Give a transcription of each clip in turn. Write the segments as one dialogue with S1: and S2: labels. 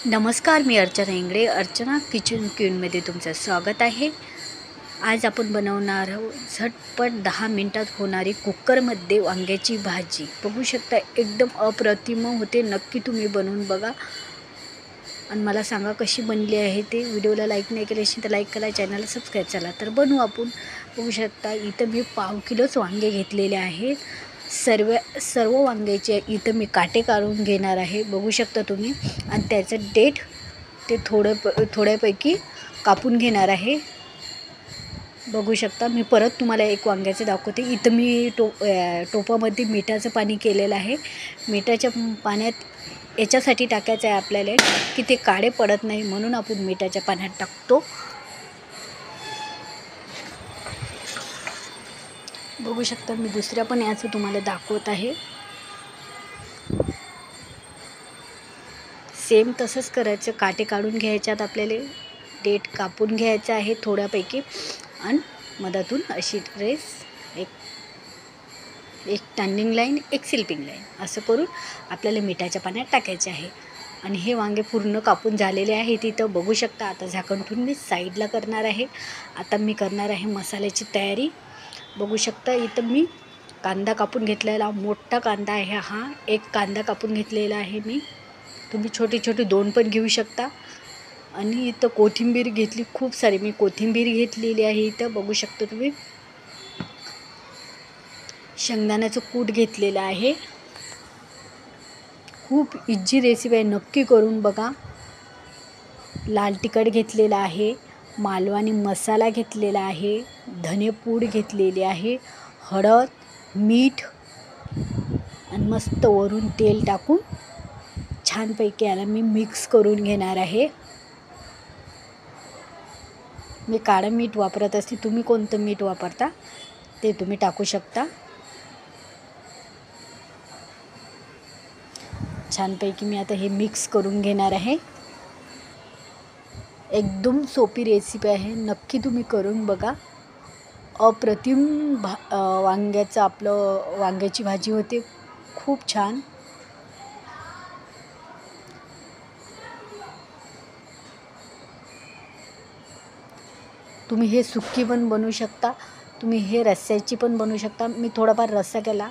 S1: नमस्कार, मी अर्चना इंगळे. अर्चना किचन क्वीनमध्ये तुमचं स्वागत आहे. आज आपण बनवणार आहोत झटपट 10 मिनटात होणारी कुकरमध्ये वांग्याची भाजी. बघू शकता, एकदम अप्रतिम होते. नक्की तुम्ही बनवून बघा आणि मला सांगा कशी बनली आहे ते. व्हिडिओला लाईक नाही केले असेल तर लाईक करा, चॅनलला सबस्क्राईब करा. तर बनवू आपण. बघू शकता, इथं मी 1/2 किलोच वांगे घेतलेले आहेत. सर्व वांग्याचे इथं मी काटे काढून घेणार आहे. बघू शकता तुम्ही. आणि त्याचं देठ ते थोड्यापैकी कापून घेणार आहे. बघू शकता, मी परत तुम्हाला एक वांग्याचं दाखवते. इथं मी टोपामध्ये मिठाचं पाणी केलेलं आहे. मिठाच्या पाण्यात याच्यासाठी टाकायचं आहे आपल्याला की ते काळे पडत नाही, म्हणून आपण मिठाच्या पाण्यात टाकतो. बघू शकता, मी दुसऱ्या पण याचं तुम्हाला दाखवत आहे. सेम तसंच करायचं. काटे काढून घ्यायच्यात आपल्याला, देठ कापून घ्यायचं आहे थोड्यापैकी आणि मधातून अशी रेस एक टर्निंग लाईन, एक स्लिपिंग लाईन असं करून आपल्याला मिठाच्या पाण्यात टाकायचे आहे. आणि हे वांगे पूर्ण कापून झालेले आहे तिथं. बघू शकता. आता झाकण ठेवून मी साईडला करणार आहे. आता मी करणार आहे मसाल्याची तयारी. बघू शकता, इथं मी कांदा कापून घेतलेला, मोठा कांदा आहे हा. एक कांदा कापून घेतलेला आहे मी. तुम्ही छोटी छोटी 2 पण घेऊ शकता. आणि इथं कोथिंबीर घेतली, खूप सारी मी कोथिंबीर घेतलेली आहे इथं. बघू शकता तुम्ही. शेंगदाण्याचं कूट घेतलेलं आहे. खूप इझी रेसिपी आहे, नक्की करून बघा. लाल तिखट घेतलेला आहे. मालवणी मसाला घेतलेला आहे. धनेपूड घेतलेली आहे. हळद, मीठ आणि मस्त वरून तेल टाकून छानपैकी याला मी मिक्स करून घेणार आहे. मी काळं मीठ वापरत असते. तुम्ही कोणतं मीठ वापरता ते तुम्ही टाकू शकता. छानपैकी मी आता हे मिक्स करून घेणार आहे. एकदम सोपी रेसिपी आहे, नक्की तुम्ही करून बघा. अप्रतिम वांग्याची भाजी होते, खूप छान. तुम्ही हे सुक्की पण बनवू शकता, तुम्ही हे रस्स्याची पण बनवू शकता. मी थोडाफार रस्सा केला,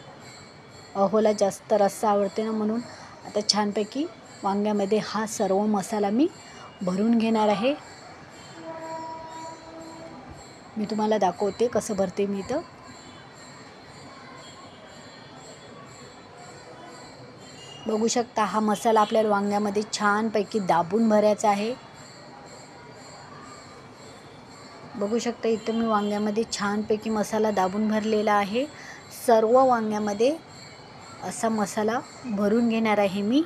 S1: अहोला जास्त रस्सा आवडते ना, म्हणून आता छानपैकी वांग्यामध्ये हा सर्व मसाला मी भरून घेणार आहे. मी तुम्हाला दाखवते कसं भरते मी इथं. बघू शकता, हा मसाला आपल्याला वांग्यामध्ये छानपैकी दाबून भरायचा आहे. बघू शकता, इथं मी वांग्यामध्ये छानपैकी मसाला दाबून भरलेला आहे. सर्व वांग्यामध्ये असा मसाला भरून घेणार आहे मी.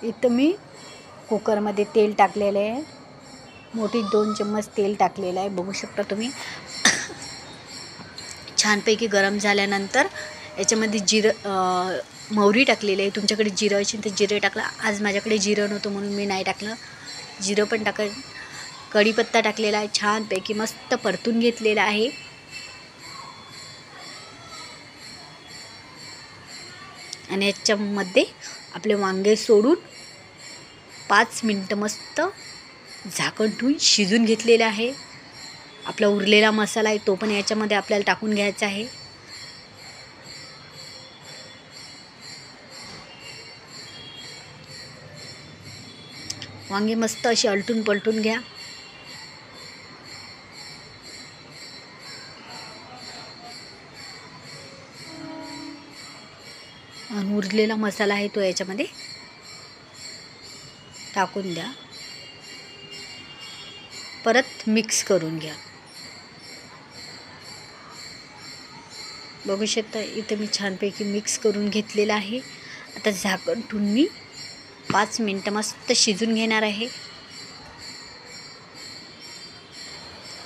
S1: इथं मी कुकरमध्ये तेल टाकलेलं आहे. मोठी 2 चम्मच तेल टाकलेलं आहे. बघू शकता तुम्ही. छानपैकी गरम झाल्यानंतर याच्यामध्ये मोहरी टाकलेली आहे. तुमच्याकडे जिरं असेल तर जिरे टाकला. आज माझ्याकडे जिरं नव्हतं म्हणून मी नाही टाकलं. जिरं पण कढीपत्ता टाकलेला आहे. छानपैकी मस्त परतून घेतलेला आहे. आणि याच्यामध्ये आपले वांगे सोडून 5 मिनटं मस्त झाकण ठेवून शिजून घेतलेलं आहे. आपला उरलेला मसाला आहे तो पण याच्यामध्ये आपल्याला टाकून घ्यायचा आहे. वांगे मस्त अशी अलटून पलटून घ्या. आणि उरलेला मसाला आहे तो याच्यामध्ये टाकून द्या. परत मिक्स करून घ्या. बघू शकता, इथं मी छानपैकी मिक्स करून घेतलेलं आहे. आता झाकण ठेवून मी 5 मिनटं मस्त शिजून घेणार आहे.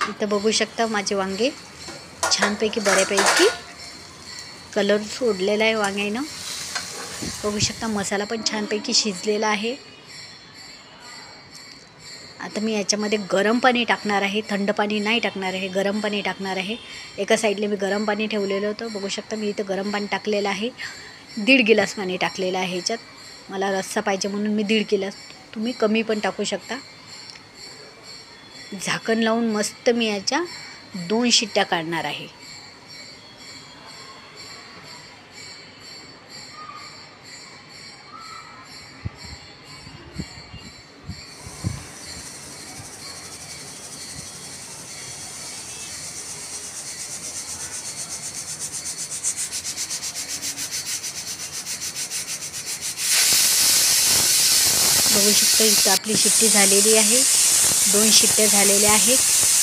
S1: इथं बघू शकता माझे वांगे छानपैकी बऱ्यापैकी कलर सोडलेला आहे वांग्यानं. बघू शकता मसाला पण छानपैकी शिजलेला आहे. आता मी याच्यामध्ये गरम पाणी टाकणार आहे, थंड पाणी नाही टाकणार आहे, गरम पाणी टाकणार आहे. एका साईडला मी गरम पाणी ठेवलेलं होतं. बघू शकता मी इथं गरम पाणी टाकलेलं आहे. 1.5 गिलास पाणी टाकलेलं आहे ह्याच्यात. मला रस्सा पाहिजे म्हणून मी 1.5 गिलास, तुम्ही कमी पण टाकू शकता. झाकण लावून मस्त मी याच्या 2 शिट्ट्या काढणार आहे. बघू शकता इथं आपली शिट्टी झालेली आहे. 2 शिट्ट्या झालेल्या आहेत.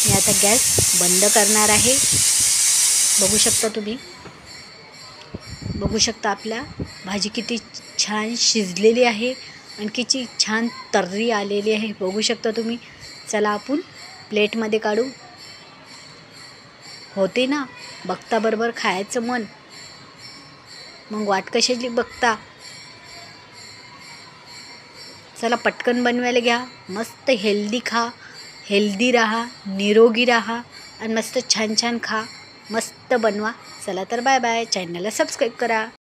S1: मी आता गॅस बंद करणार आहे. बघू शकता तुम्ही, बघू शकता आपल्या भाजी किती छान शिजलेली आहे आणि किती छान तर्री आलेली आहे. बघू शकता तुम्ही. चला आपण प्लेटमध्ये काढू. होते ना बघता बरोबर खायचं मन, मग वाट कशाची बघता. चला पटकन बनवायला घ्या. मस्त हेल्दी खा, हेल्दी राहा, निरोगी राहा आणि मस्त छान छान खा, मस्त बनवा. चला तर बाय बाय. चॅनलला सबस्क्राईब करा.